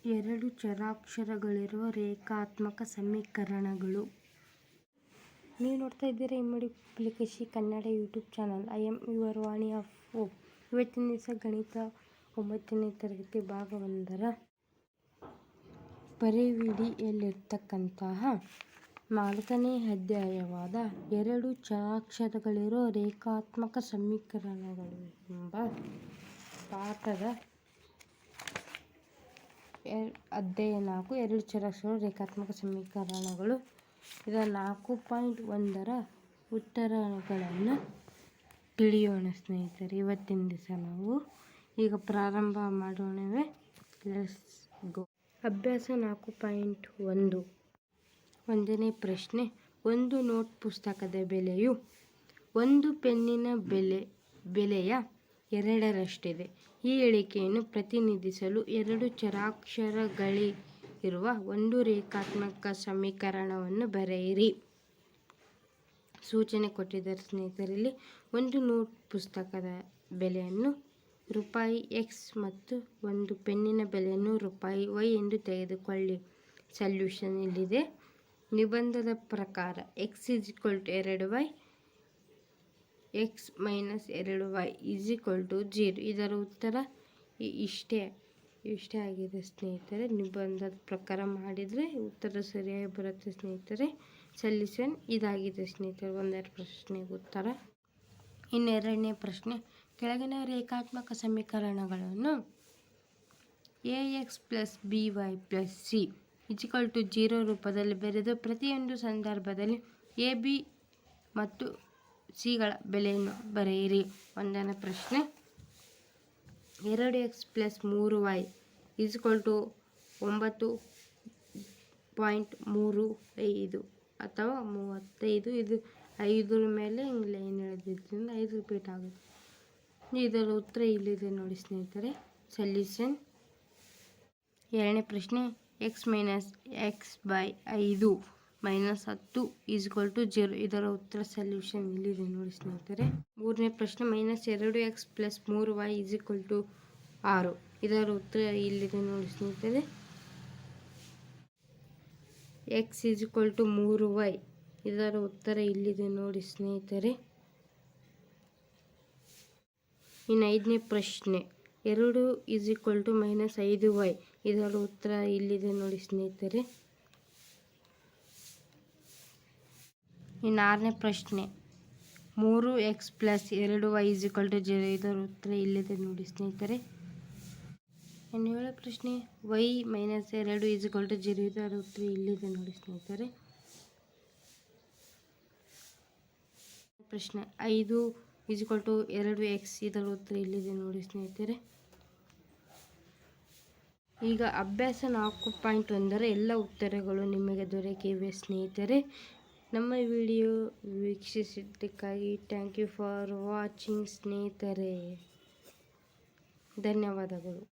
ಎರಡು ಚರಾಕ್ಷರಗಳಿರುವ ರೇಖಾತ್ಮಕ ಸಮೀಕರಣಗಳು. ನೀವು ನೋಡ್ತಾ ಇದ್ದೀರಾ ಇಮ್ಮಡಿ Pulakeshi Kannada YouTube channel. I am your Vani of hope. ಇವತ್ತಿನ ದಿವಸ ಗಣಿತ 9ನೇ ತರಗತಿ ಭಾಗ 1ರ ಪರಿವಿಡಿಯಲ್ಲಿರ್ತಕ್ಕಂತಹ 4ನೇ ಅಧ್ಯಾಯವಾದ ಎರಡು ಚರಾಕ್ಷರಗಳಿರೋ ರೇಖಾತ್ಮಕ ಸಮೀಕರಣಗಳು ಎಂಬ ಪಾಠದ ಅಧ್ಯಾಯ 4 ಎರಡು ಚರಾಕ್ಷರಗಳು ರೇಖಾತ್ಮಕ ಸಮೀಕರಣಗಳು. ಇದರ 4.1ರ ಉತ್ತರಗಳನ್ನು ತಿಳಿಯೋಣ ಸ್ನೇಹಿತರೆ. ಇವತ್ತಿನ ದಿವಸ ನಾವು ಈಗ ಪ್ರಾರಂಭ ಮಾಡೋಣವೇ. Let's go. ಅಭ್ಯಾಸ 4.1. 1ನೇ ಪ್ರಶ್ನೆ. ಒಂದು ನೋಟ್ ಪುಸ್ತಕದ ಬೆಲೆಯು ಒಂದು ಪೆನ್ನಿನ ಬೆಲೆಯ 2ರಷ್ಟಿದೆ. ಈ ಹೇಳಿಕೆಯನ್ನು ಪ್ರತಿನಿಧಿಸಲು ಎರಡು ಚರಾಕ್ಷರಗಳಿರುವ ಒಂದು ರೇಖಾತ್ಮಕ ಸಮೀಕರಣವನ್ನು ಬರೆಯಿರಿ. ಸೂಚನೆ ಕೊಟ್ಟಿದ್ದಾರೆ ಸ್ನೇಹಿತರಲ್ಲಿ. ಒಂದು ನೋಟ್ ಪುಸ್ತಕದ ಬೆಲೆಯನ್ನು ರೂಪಾಯಿ x ಮತ್ತು ಒಂದು ಪೆನ್ನಿನ ಬೆಲೆಯನ್ನು ರೂಪಾಯಿ y ಎಂದು ತೆಗೆದುಕೊಳ್ಳಿ. ಸೊಲ್ಯೂಷನ್ ಇಲ್ಲಿದೆ. ನಿಬಂಧದ ಪ್ರಕಾರ x = 2y, x - 2y = 0. ಇದರ ಉತ್ತರ ಇಷ್ಟೇ ಆಗಿದೆ ಸ್ನೇಹಿತರೆ. ನಿಬಂಧದ ಪ್ರಕಾರ ಮಾಡಿದರೆ ಉತ್ತರ ಸರಿಯಾಗಿ ಬರುತ್ತೆ ಸ್ನೇಹಿತರೆ. ಸೊಲ್ಯೂಷನ್ ಇದಾಗಿದೆ ಸ್ನೇಹಿತರೆ 1ನೇ ಪ್ರಶ್ನೆಗೆ ಉತ್ತರ. ಇನ್ನು 2ನೇ ಪ್ರಶ್ನೆ. ಕೆಳಗಿನ ರೇಖಾತ್ಮಕ ಸಮೀಕರಣಗಳನ್ನು ax + by + c = 0 ರೂಪದಲ್ಲಿ ಬರೆದು ಪ್ರತಿಯೊಂದು ಸಂದರ್ಭದಲ್ಲಿ a, b ಮತ್ತು cಗಳ ಬೆಲೆಯನ್ನು ಬರೆಯಿರಿ. 1ನೇ ಪ್ರಶ್ನೆ. 2x + 3y = 9.35 ಅಥವಾ 35. ಇದು 5ರ ಮೇಲೆ ಹಿಂಗೆ ಲೈನ್ ಎಳೆದಿದ್ದರಿಂದ 5 ರಿಪೀಟ್ ಆಗುತ್ತೆ. ಇದರ ಉತ್ತರ ಇಲ್ಲಿದೆ ನೋಡಿ ಸ್ನೇಹಿತರೆ. ಸೊಲ್ಯೂಷನ್. 2ನೇ ಪ್ರಶ್ನೆ. x - x/5 - 10 = 0. ಇದರ ಉತ್ತರ ಸೊಲ್ಯೂಷನ್ ಇಲ್ಲಿದೆ ನೋಡಿ ಸ್ನೇಹಿತರೆ. 3ನೇ ಪ್ರಶ್ನೆ. -2x + 3y = 6. ಇದರ ಉತ್ತರ ಇಲ್ಲಿದೆ ನೋಡಿ ಸ್ನೇಹಿತರೆ. x = 3y. ಇದರ ಉತ್ತರ ಇಲ್ಲಿದೆ ನೋಡಿ ಸ್ನೇಹಿತರೆ. ಇನ್ನು 5ನೇ ಪ್ರಶ್ನೆ. 2 = -5y. ಇದರ ಉತ್ತರ ಇಲ್ಲಿದೆ ನೋಡಿ ಸ್ನೇಹಿತರೆ. ಇನ್ನು 6ನೇ ಪ್ರಶ್ನೆ. 3x + 2y = 0. ಇದರ ಉತ್ತರ ಇಲ್ಲಿದೆ ನೋಡಿ ಸ್ನೇಹಿತರೆ. ಇನ್ನು 7ನೇ ಪ್ರಶ್ನೆ. y - 2 = 0. ಇದರ ಉತ್ತರ ಇಲ್ಲಿದೆ ನೋಡಿ ಸ್ನೇಹಿತರೆ. ಪ್ರಶ್ನೆ. 5 = 2x. ಇದರ ಉತ್ತರ ಇಲ್ಲಿದೆ ನೋಡಿ ಸ್ನೇಹಿತರೆ. ಈಗ ಅಭ್ಯಾಸ 4.1ರ ಎಲ್ಲ ಉತ್ತರಗಳು ನಿಮಗೆ ದೊರಕಿವೆ ಸ್ನೇಹಿತರೆ. ನಮ್ಮ ವಿಡಿಯೋ ವೀಕ್ಷಿಸಿದ್ದಕ್ಕಾಗಿ ಥ್ಯಾಂಕ್ ಯು ಫಾರ್ ವಾಚಿಂಗ್ ಸ್ನೇಹಿತರೆ. ಧನ್ಯವಾದಗಳು.